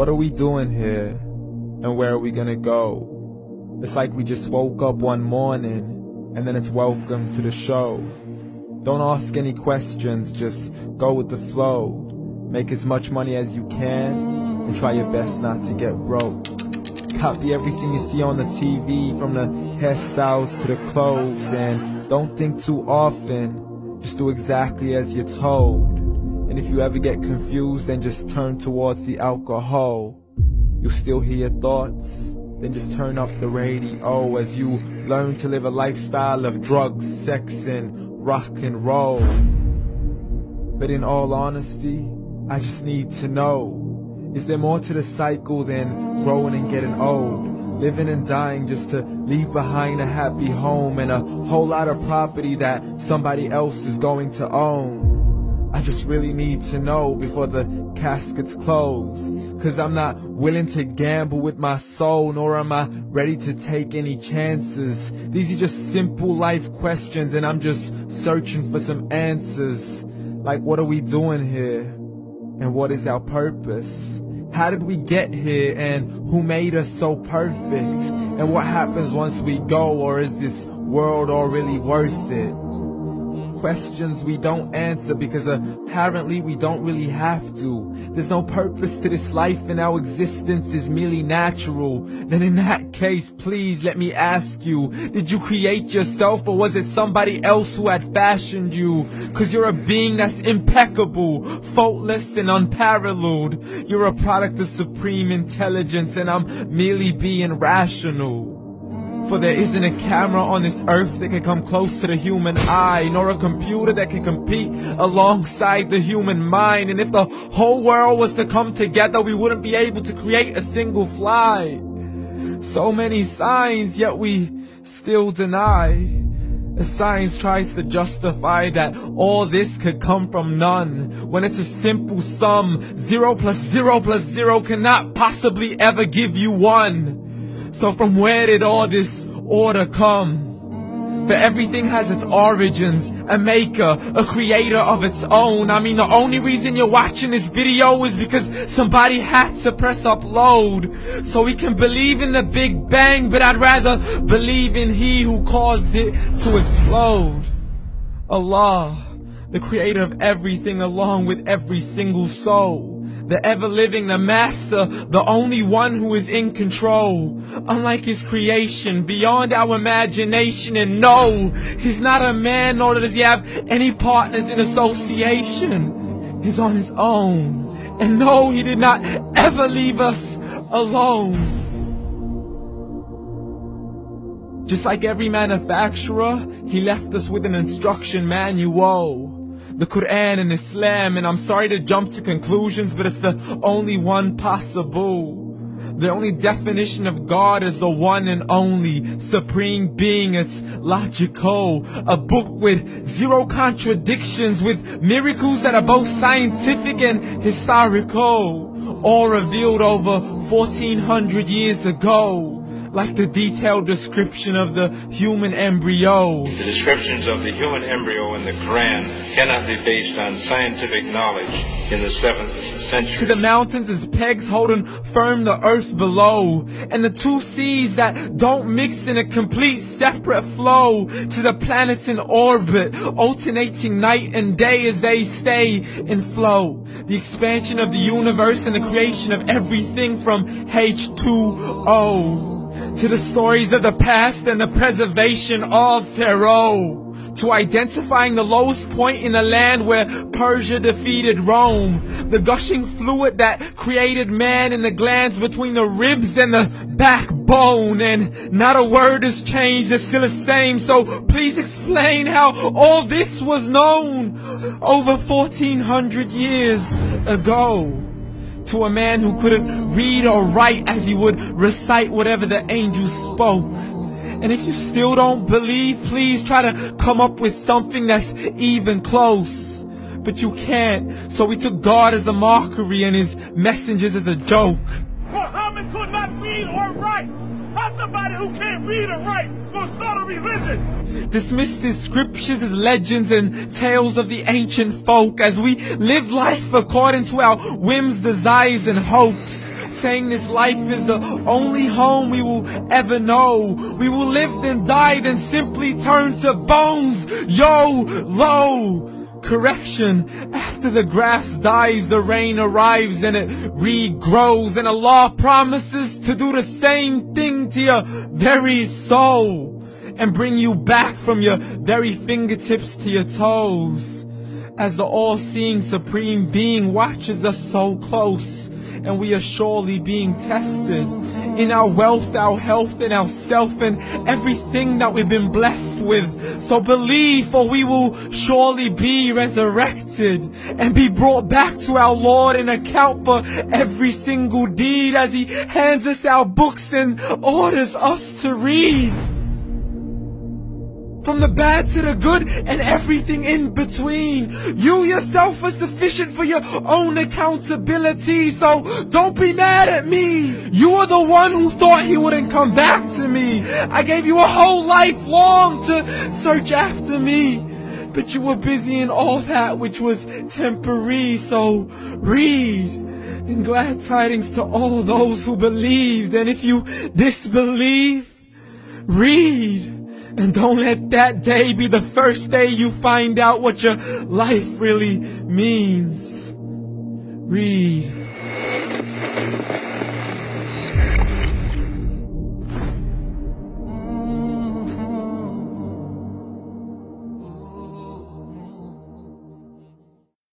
What are we doing here? And where are we gonna go? It's like we just woke up one morning, and then it's welcome to the show. Don't ask any questions, just go with the flow. Make as much money as you can, and try your best not to get broke. Copy everything you see on the TV, from the hairstyles to the clothes, and don't think too often, just do exactly as you're told. And if you ever get confused, then just turn towards the alcohol. You'll still hear your thoughts, then just turn up the radio as you learn to live a lifestyle of drugs, sex, and rock and roll. But in all honesty, I just need to know, is there more to the cycle than growing and getting old? Living and dying just to leave behind a happy home and a whole lot of property that somebody else is going to own. I just really need to know before the casket's closed, 'cause I'm not willing to gamble with my soul, nor am I ready to take any chances. These are just simple life questions, and I'm just searching for some answers. Like, what are we doing here? And what is our purpose? How did we get here, and who made us so perfect? And what happens once we go, or is this world all really worth it? Questions we don't answer because apparently we don't really have to. There's no purpose to this life and our existence is merely natural. Then in that case, please let me ask you, did you create yourself, or was it somebody else who had fashioned you? 'Cause you're a being that's impeccable, faultless and unparalleled. You're a product of supreme intelligence, and I'm merely being rational. For there isn't a camera on this earth that can come close to the human eye, nor a computer that can compete alongside the human mind. And if the whole world was to come together, we wouldn't be able to create a single fly. So many signs, yet we still deny. As science tries to justify that all this could come from none, when it's a simple sum. 0 plus 0 plus 0 cannot possibly ever give you 1. So from where did all this order come? But everything has its origins, a maker, a creator of its own. I mean, the only reason you're watching this video is because somebody had to press upload. So we can believe in the Big Bang, but I'd rather believe in He who caused it to explode. Allah, the creator of everything, along with every single soul. The ever-living, the master, the only one who is in control. Unlike his creation, beyond our imagination. And no, he's not a man, nor does he have any partners in association. He's on his own. And no, he did not ever leave us alone. Just like every manufacturer, he left us with an instruction manual. The Quran and Islam, and I'm sorry to jump to conclusions, but it's the only one possible. The only definition of God is the one and only supreme being. It's logical, a book with 0 contradictions, with miracles that are both scientific and historical, all revealed over 1400 years ago. Like the detailed description of the human embryo. The descriptions of the human embryo in the Quran cannot be based on scientific knowledge in the 7th century. To the mountains as pegs holding firm the earth below, and the 2 seas that don't mix in a complete separate flow. To the planets in orbit, alternating night and day as they stay in flow. The expansion of the universe and the creation of everything from H2O. To the stories of the past and the preservation of Pharaoh. To identifying the lowest point in the land where Persia defeated Rome. The gushing fluid that created man in the glands between the ribs and the backbone. And not a word has changed, it's still the same. So please explain how all this was known over 1400 years ago. To a man who couldn't read or write, as he would recite whatever the angels spoke. And if you still don't believe, please try to come up with something that's even close. But you can't, so we took God as a mockery and his messengers as a joke. Muhammad could not read or write. How's somebody who can't read or write gonna start a religion? Dismissed his scriptures as legends and tales of the ancient folk, as we live life according to our whims, desires, and hopes. saying this life is the only home we will ever know. We will live then die, then simply turn to bones. YOLO! Correction, after the grass dies, the rain arrives and it regrows, and Allah promises to do the same thing to your very soul and bring you back from your very fingertips to your toes, as the all-seeing supreme being watches us so close, and we are surely being tested in our wealth, our health, and our self, and everything that we've been blessed with. So believe, for we will surely be resurrected and be brought back to our Lord and account for every single deed, as He hands us our books and orders us to read. From the bad to the good and everything in between. You yourself are sufficient for your own accountability, so don't be mad at me. You are the one who thought He wouldn't come back to me. I gave you a whole life long to search after me, but you were busy in all that which was temporary. So read, and glad tidings to all those who believed. And if you disbelieve, read. And don't let that day be the first day you find out what your life really means. Read.